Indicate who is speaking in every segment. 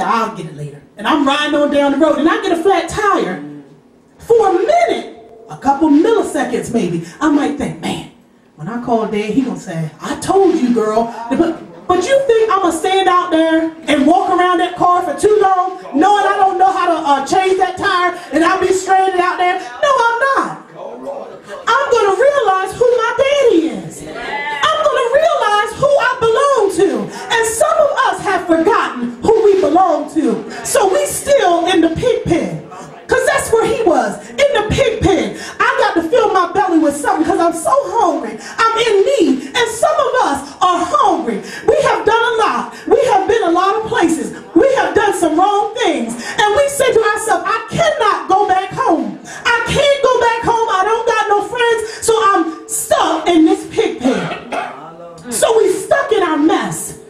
Speaker 1: I'll get it later. And I'm riding on down the road and I get a flat tire. For a minute, a couple milliseconds maybe, I might think, man, when I call Dad, he gonna say, I told you, girl. But you think I'm gonna stand out there and walk around that car for too long, knowing I don't know how to change that tire, and I'll be stranded out there? No, I'm not. I'm gonna realize who my daddy is. I'm gonna realize who I belong to. And some of us have forgotten who we belong to. So we still in the pig pen. Because that's where he was, in the pig pen. I got to fill my belly with something because I'm so hungry. I'm in need. And some of us are hungry. We have done a lot. We have been a lot of places. We have done some wrong things. And we say to ourselves, I cannot go back home. I can't go back home. I don't got no friends. So I'm stuck in this pig pen. So we stuck in our mess.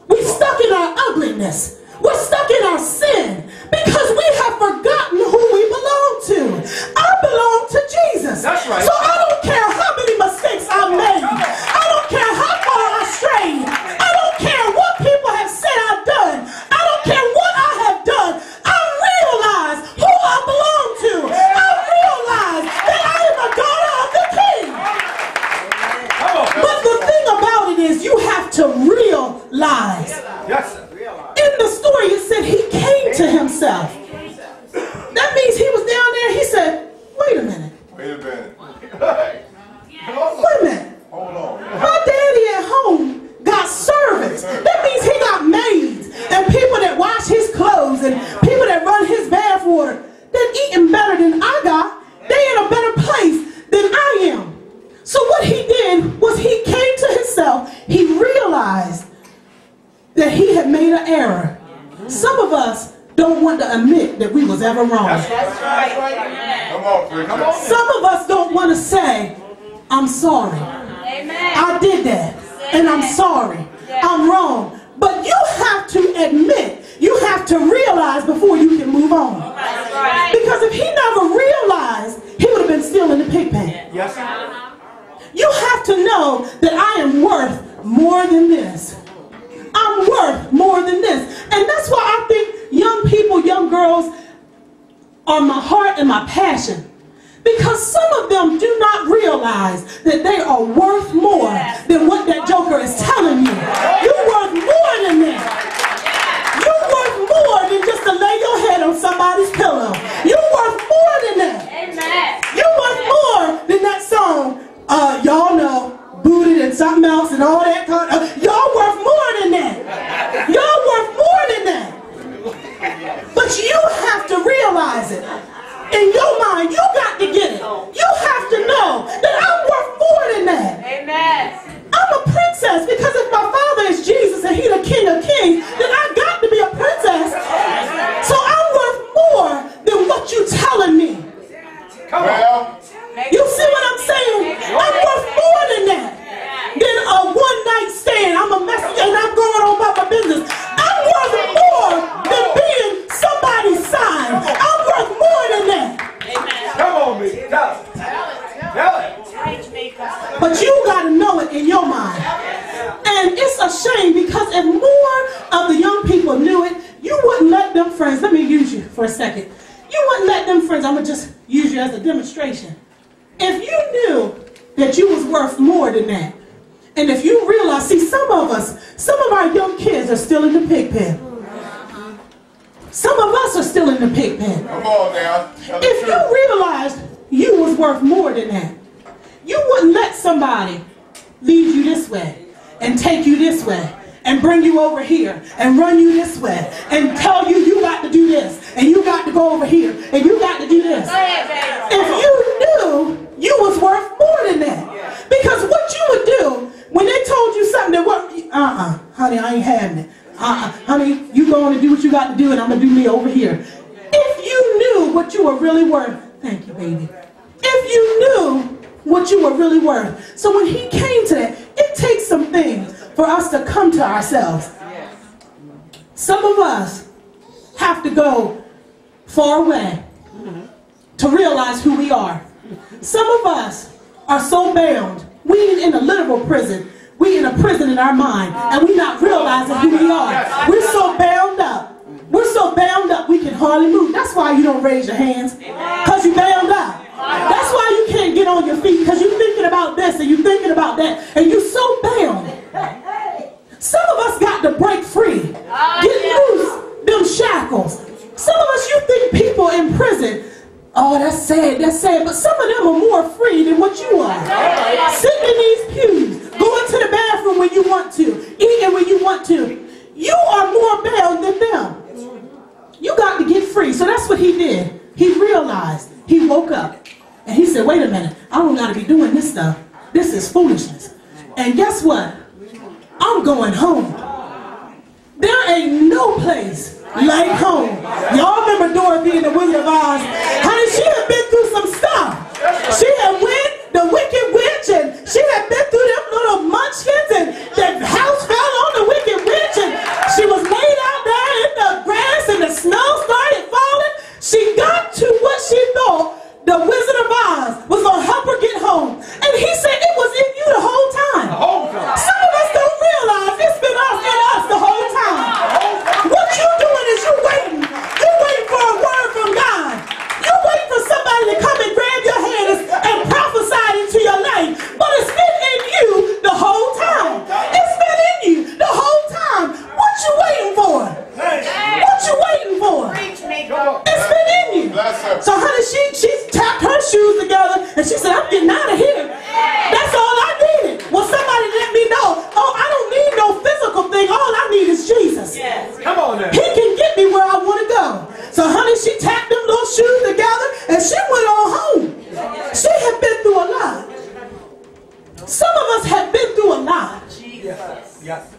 Speaker 1: We stuck in our ugliness. We're stuck in our sin because we have forgotten who we belong to. I belong to Jesus.
Speaker 2: That's right.
Speaker 1: So I don't care how many mistakes I made. I don't care how far I strayed. I don't care what people have said I've done. I don't care what I have done. I realize who I belong to. I realize that I am a daughter of the King. But the thing about it is you have to realize.
Speaker 2: Yes, sir.
Speaker 1: In the story, it said he came to himself. That means he was down there. He said, wait a minute.
Speaker 2: Wait a minute.
Speaker 1: Wait a minute.
Speaker 2: Hold on.
Speaker 1: My daddy at home got servants. That means he got maids and people that wash his clothes and people that run his bath water. They're eating better than I got. They're in a better place than I am. So what he did was he came to himself. He realized that he had made an error. Some of us don't want to admit that we was ever wrong.
Speaker 2: That's right. Come on, preacher. Come on.
Speaker 1: Some of us don't want to say, I'm sorry.
Speaker 3: Amen.
Speaker 1: I did that. And I'm sorry. I'm wrong. But you have to admit, you have to realize before you can move on.
Speaker 3: That's right.
Speaker 1: Because if he never realized, he would have been still in the pig pen.
Speaker 2: Yes.
Speaker 1: You have to know that I am worth more than this. I'm worth more than this. And that's why I think young people, young girls are my heart and my passion. Because some of them do not realize that they are worth more than what that joker is telling you. You're worth more than that. You're worth more than just to lay your head on somebody's pillow. You're worth more than that. You're worth more than that song, y'all know, Booted and something else and all that kind of, y'all worth more than that. Y'all worth more than that. But you have to realize it. In your mind, you got to get it. You have to know that I'm worth more than that.
Speaker 3: Amen.
Speaker 1: I'm a princess because if my father is Jesus and he's the King of Kings, then I got to be a princess. So I'm worth more than what you telling me.
Speaker 2: Come on.
Speaker 1: You see what I'm saying? I'm worth more than that. Than a one-night stand. I'm a messenger and I'm going on about my business. I'm worth more than being somebody's sign. I'm worth more than that.
Speaker 2: Come on, me. Tell it. Tell it.
Speaker 1: But you got to know it in your mind. And it's a shame because if more of the young people knew it, you wouldn't let them friends. Let me use you for a second. You wouldn't let them friends. I'm going to just use you as a demonstration. If you knew that you was worth more than that, and if you realize, see, some of us, some of our young kids are still in the pig pen. Some of us are still in the pig pen.
Speaker 2: Come on now.
Speaker 1: If you realized you was worth more than that, you wouldn't let somebody lead you this way and take you this way and bring you over here and run you this way and tell you you got to do this and you got to go over here and you got to do this. If you knew you was worth more than that, because what you would do when they told you something that wasn't, honey, I ain't having it. Honey, you going to do what you got to do and I'm going to do me over here. If you knew what you were really worth, thank you, baby. If you knew what you were really worth. So when he came to that, it takes some things for us to come to ourselves. Some of us have to go far away to realize who we are. Some of us are so bound. We ain't in a literal prison. We in a prison in our mind, and we not realizing who we are. We're so bound up hardly move. That's why you don't raise your hands, because you bailed out. That's why you can't get on your feet, because you're thinking about this and you're thinking about that, and you're so bound. Some of us got to break free. Get loose them shackles. Some of us, you think people in prison, oh, that's sad, but some of them are more free than what you are. Sitting in these pews, going to the bathroom when you want to, eating when you want to. You are more bound than them. You got to get free. So that's what he did. He realized, he woke up, and he said, wait a minute, I don't got to be doing this stuff. This is foolishness. And guess what? I'm going home. There ain't no place like home. Y'all remember Dorothy in the Wizard of Oz? Honey, she had been through some stuff. She had went the Wicked Witch, and she had been through them little munchkins, and the house fell on the Wicked Witch, and she was laid out there in the grass, and the snow started falling. She got to what she thought the Wizard of Oz was going to help her get home. And he said it was in you the whole time. Some of us don't realize it's been in us the whole time. What you doing is you waiting. You're waiting for a word from God. You're waiting for somebody to come and grab your hand and prophesy into your life. But it's been in you the whole time. It's been in you the whole time. What you waiting for? What you waiting for? It's been in you. So honey, she tapped her shoes together and she said, I'm getting out of here. That's all I needed. Well, somebody let me know, oh, I don't need no physical thing. All I need is Jesus.
Speaker 2: Come on now.
Speaker 1: He can get me where I want to go. So honey, she tapped them little shoes together and she went on home. She had been through a lot. Some of us have been through a lot.
Speaker 2: Yes.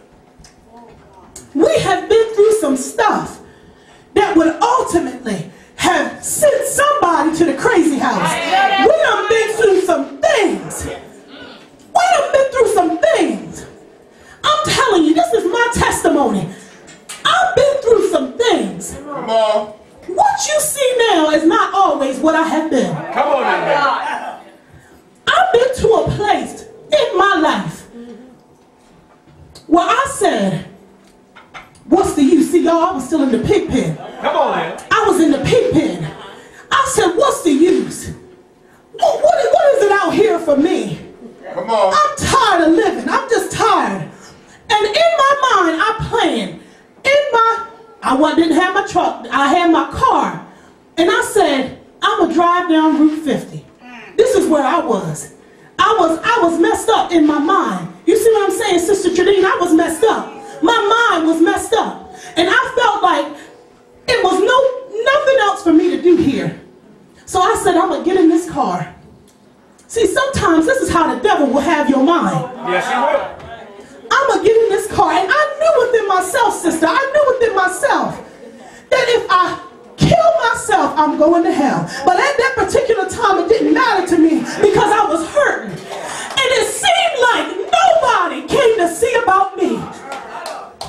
Speaker 1: We have been through some stuff that would ultimately have sent somebody to the crazy house. We done been through some things. We done been through some things. I'm telling you, this is my testimony. I've been through some things.
Speaker 2: Come on.
Speaker 1: What you see now is not always what I have been.
Speaker 2: Come on now.
Speaker 1: I've been to a place in my life where I said, what's the use? See, y'all, I was still in the pig pen.
Speaker 2: Come on now.
Speaker 1: I was in the pig pen. I said, what's the use? What is it out here for me?
Speaker 2: Come on.
Speaker 1: I'm tired of living. I'm just tired. And in my mind, I planned. I didn't have my truck. I had my car. And I said, I'm going to drive down Route 50. This is where I was. I was messed up in my mind. You see what I'm saying, Sister Tradine? I was messed up. My mind was messed up. And I felt like it was nothing else for me to do here. So I said, I'm going to get in this car. See, sometimes this is how the devil will have your mind.
Speaker 2: Yes, he will.
Speaker 1: I'm going to get in this car. And I knew within myself, sister, I knew within myself that if I kill myself, I'm going to hell. But at that particular time, it didn't matter to me because I was hurting. And it seemed like nobody came to see about me.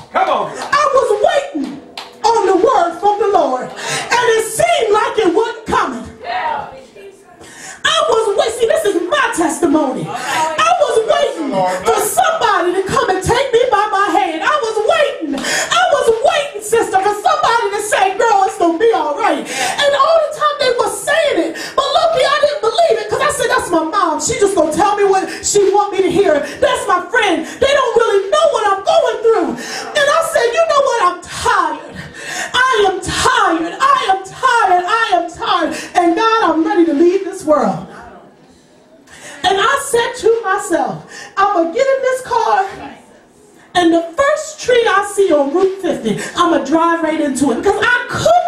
Speaker 2: Come on.
Speaker 1: I was waiting on the word from the Lord. And it seemed like it wasn't coming. I was waiting. This is my testimony. I was waiting for somebody to come and take me by my hand. I was waiting. I was waiting, sister, for somebody to say, girl, it's going to be all right. And all the time they were saying it. But look, I didn't believe it because I said, that's my mom. She just going to tell me what she want me to hear. That's my friend. They don't really know what I'm going through. And I said, you know what? I'm tired. I am tired. I am tired. I am tired. And God, I'm ready to leave this world. And I said to myself, I'm going to get in this car, and the first tree I see on Route 50, I'm going to drive right into it. Because I could